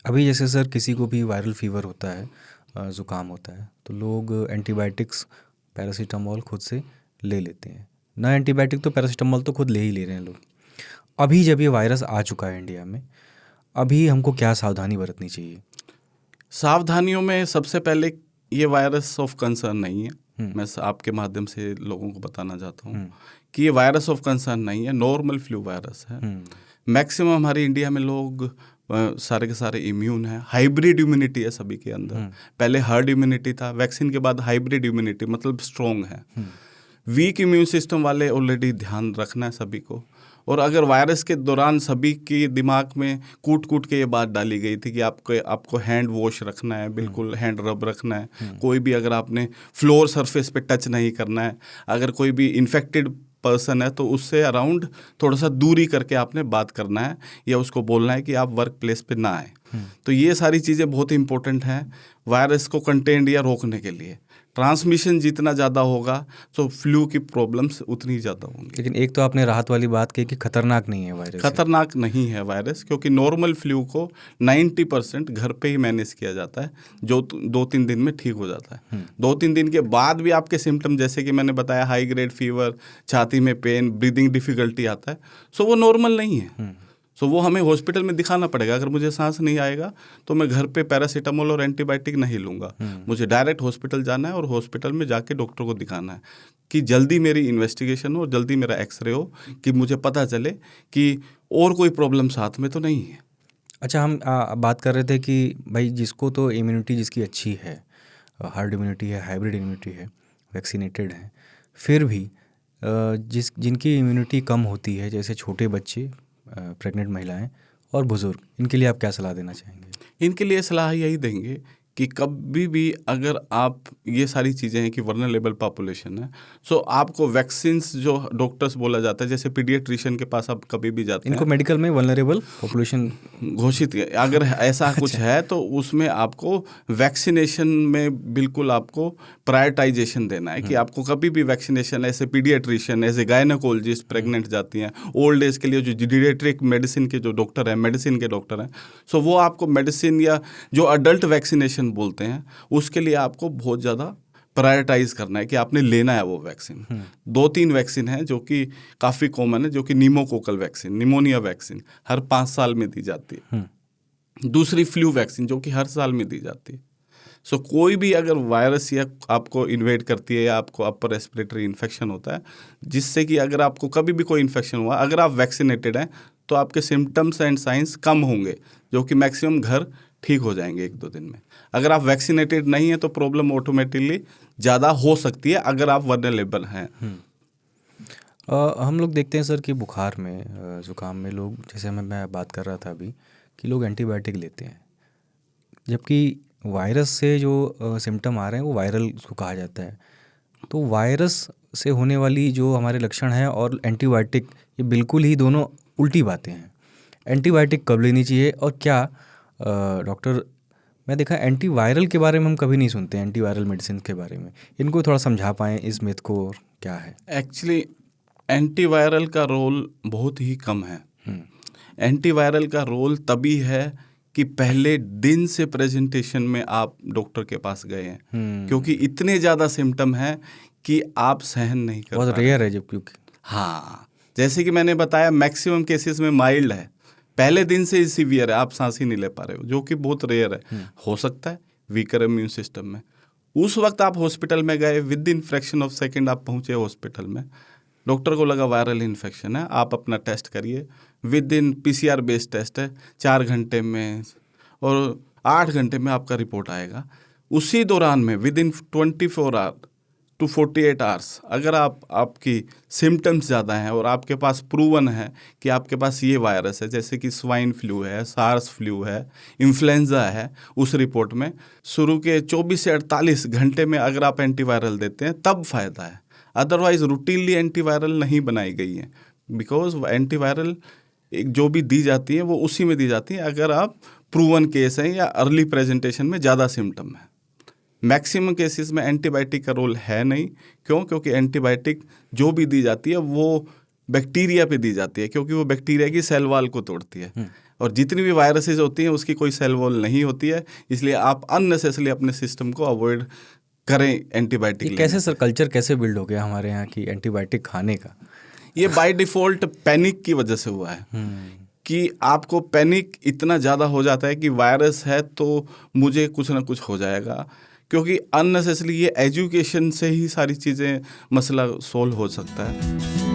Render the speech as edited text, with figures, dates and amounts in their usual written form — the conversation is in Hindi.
अभी जैसे सर किसी को भी वायरल फीवर होता है, ज़ुकाम होता है, तो लोग एंटीबायोटिक्स पैरासीटामोल खुद से ले लेते हैं। ना एंटीबायोटिक तो पैरासीटामोल तो खुद ले ही ले रहे हैं लोग। अभी जब ये वायरस आ चुका है इंडिया में, अभी हमको क्या सावधानी बरतनी चाहिए? सावधानियों में सबसे पहले ये वायरस ऑफ कंसर्न नहीं है। हम्म। मैं आपके माध्यम से लोगों को बताना चाहता हूँ कि ये वायरस ऑफ कंसर्न नहीं है, नॉर्मल फ्लू वायरस है। मैक्सिमम हमारे इंडिया में लोग सारे के सारे इम्यून है, हाइब्रिड इम्यूनिटी है सभी के अंदर। पहले हर्ड इम्यूनिटी था, वैक्सीन के बाद हाइब्रिड इम्यूनिटी मतलब स्ट्रॉन्ग है। वीक इम्यून सिस्टम वाले ऑलरेडी ध्यान रखना है सभी को। और अगर वायरस के दौरान सभी के दिमाग में कूट कूट के ये बात डाली गई थी कि आपको हैंड वॉश रखना है, बिल्कुल हैंड रब रखना है, कोई भी अगर आपने फ्लोर सरफेस पे टच नहीं करना है, अगर कोई भी इन्फेक्टेड पर्सन है तो उससे अराउंड थोड़ा सा दूरी करके आपने बात करना है या उसको बोलना है कि आप वर्क प्लेस पे ना आए। तो ये सारी चीज़ें बहुत इंपॉर्टेंट हैं वायरस को कंटेन या रोकने के लिए। ट्रांसमिशन जितना ज़्यादा होगा तो फ्लू की प्रॉब्लम्स उतनी ज़्यादा होंगी। लेकिन एक तो आपने राहत वाली बात कही कि खतरनाक नहीं है वायरस। खतरनाक नहीं है वायरस, क्योंकि नॉर्मल फ्लू को 90% घर पे ही मैनेज किया जाता है, जो 2-3 दिन में ठीक हो जाता है। 2-3 दिन के बाद भी आपके सिम्टम जैसे कि मैंने बताया हाई ग्रेड फीवर, छाती में पेन, ब्रीदिंग डिफिकल्टी आता है, सो वो नॉर्मल नहीं है। सो वो हमें हॉस्पिटल में दिखाना पड़ेगा। अगर मुझे सांस नहीं आएगा तो मैं घर पे पैरासीटामोल और एंटीबायोटिक नहीं लूँगा, मुझे डायरेक्ट हॉस्पिटल जाना है और हॉस्पिटल में जाके डॉक्टर को दिखाना है कि जल्दी मेरी इन्वेस्टिगेशन हो, जल्दी मेरा एक्सरे हो, कि मुझे पता चले कि और कोई प्रॉब्लम साथ में तो नहीं है। अच्छा, हम बात कर रहे थे कि भाई जिसको तो इम्यूनिटी जिसकी अच्छी है, हार्ड इम्यूनिटी है, हाइब्रिड इम्यूनिटी है, वैक्सीनेटेड है, फिर भी जिनकी इम्यूनिटी कम होती है, जैसे छोटे बच्चे, प्रेग्नेंट महिलाएं और बुज़ुर्ग, इनके लिए आप क्या सलाह देना चाहेंगे? इनके लिए सलाह यही देंगे कि कभी भी अगर आप ये सारी चीज़ें हैं कि वल्नरेबल पॉपुलेशन है, सो आपको वैक्सीन्स जो डॉक्टर्स बोला जाता है, जैसे पीडियाट्रिशियन के पास आप कभी भी जाते हैं, इनको मेडिकल में वल्नरेबल पॉपुलेशन घोषित अगर ऐसा कुछ है तो उसमें आपको वैक्सीनेशन में बिल्कुल आपको प्रायोरिटाइजेशन देना है कि आपको कभी भी वैक्सीनेशन, ऐसे पीडियाट्रिशियन, ऐसे गायनेकोलॉजिस्ट प्रेग्नेंट जाती हैं, ओल्ड एज के लिए जो जीडियाट्रिक मेडिसिन के जो डॉक्टर हैं, मेडिसिन के डॉक्टर हैं, सो वो आपको मेडिसिन या जो अडल्ट वैक्सीनेशन बोलते हैं उसके लिए आपको बहुत ज़्यादा प्रायोरिटाइज करना है कि आपने लेना है वो वैक्सीन। 2-3 वैक्सीन हैं जो कि काफ़ी कॉमन है, जो कि नीमोकोकल वैक्सीन, निमोनिया वैक्सीन हर 5 साल में दी जाती है। दूसरी फ्लू वैक्सीन जो कि हर साल में दी जाती है। सो कोई भी अगर वायरस या आपको इन्वेड करती है या आपको अपर रेस्पिरेटरी इन्फेक्शन होता है, जिससे कि अगर आपको कभी भी कोई इन्फेक्शन हुआ, अगर आप वैक्सीनेटेड हैं तो आपके सिम्टम्स एंड साइंस कम होंगे, जो कि मैक्सिमम घर ठीक हो जाएंगे 1-2 दिन में। अगर आप वैक्सीनेटेड नहीं है तो प्रॉब्लम ऑटोमेटिकली ज़्यादा हो सकती है अगर आप वल्नरेबल हैं। हम लोग देखते हैं सर कि बुखार में, ज़ुकाम में लोग, जैसे मैं बात कर रहा था अभी, कि लोग एंटीबायोटिक लेते हैं, जबकि वायरस से जो सिम्टम आ रहे हैं वो वायरल उसको कहा जाता है। तो वायरस से होने वाली जो हमारे लक्षण हैं और एंटीबायोटिक, ये बिल्कुल ही दोनों उल्टी बातें हैं। एंटीबायोटिक कब लेनी चाहिए और क्या डॉक्टर, मैं देखा एंटीवायरल के बारे में हम कभी नहीं सुनते, एंटीवायरल मेडिसिन के बारे में, इनको थोड़ा समझा पाएँ इस मिथ को, और क्या है? एक्चुअली एंटीवायरल का रोल बहुत ही कम है। एंटीवायरल का रोल तभी है कि पहले दिन से प्रेजेंटेशन में आप डॉक्टर के पास गए हैं, क्योंकि इतने ज़्यादा सिम्टम हैं कि आप सहन नहीं कर बहुत रेयर है जब, क्योंकि हाँ, जैसे कि मैंने बताया मैक्सिमम केसेस में माइल्ड है, पहले दिन से ही सीवियर है, आप सांस ही नहीं ले पा रहे हो, जो कि बहुत रेयर है। हो सकता है वीकर इम्यून सिस्टम में, उस वक्त आप हॉस्पिटल में गए, with in fraction of second आप पहुंचे हॉस्पिटल में, डॉक्टर को लगा वायरल इन्फेक्शन है, आप अपना टेस्ट करिए, within PCR based test है, 4 घंटे में और 8 घंटे में आपका रिपोर्ट आएगा। उसी दौरान में within 24 hour to 48 hours अगर आपकी सिम्टम्स ज़्यादा हैं और आपके पास प्रूवन है कि आपके पास ये वायरस है, जैसे कि स्वाइन फ्लू है, सार्स फ्लू है, इन्फ्लुएंजा है, उस रिपोर्ट में शुरू के 24 से 48 घंटे में अगर आप एंटीवायरल देते हैं तब फ़ायदा है। अदरवाइज रूटीनली एंटीवायरल नहीं बनाई गई है, बिकॉज एंटीवायरल एक जो भी दी जाती है वो उसी में दी जाती है अगर आप प्रूवन केस हैं या अर्ली प्रेजेंटेशन में ज़्यादा सिम्टम है। मैक्सिमम केसेस में एंटीबायोटिक का रोल है नहीं। क्यों? क्योंकि एंटीबायोटिक जो भी दी जाती है वो बैक्टीरिया पे दी जाती है, क्योंकि वो बैक्टीरिया की सेल वॉल को तोड़ती है। और जितनी भी वायरसेस होती हैं उसकी कोई सेल वॉल नहीं होती है, इसलिए आप अननेसेसरली अपने सिस्टम को अवॉइड करें एंटीबायोटिक। कैसे सर कल्चर कैसे बिल्ड हो गया हमारे यहाँ की एंटीबायोटिक खाने का? ये बाय डिफ़ॉल्ट पैनिक की वजह से हुआ है कि आपको पैनिक इतना ज़्यादा हो जाता है कि वायरस है तो मुझे कुछ ना कुछ हो जाएगा, क्योंकि अननेसेसरली ये एजुकेशन से ही सारी चीज़ें मसला सोल्व हो सकता है।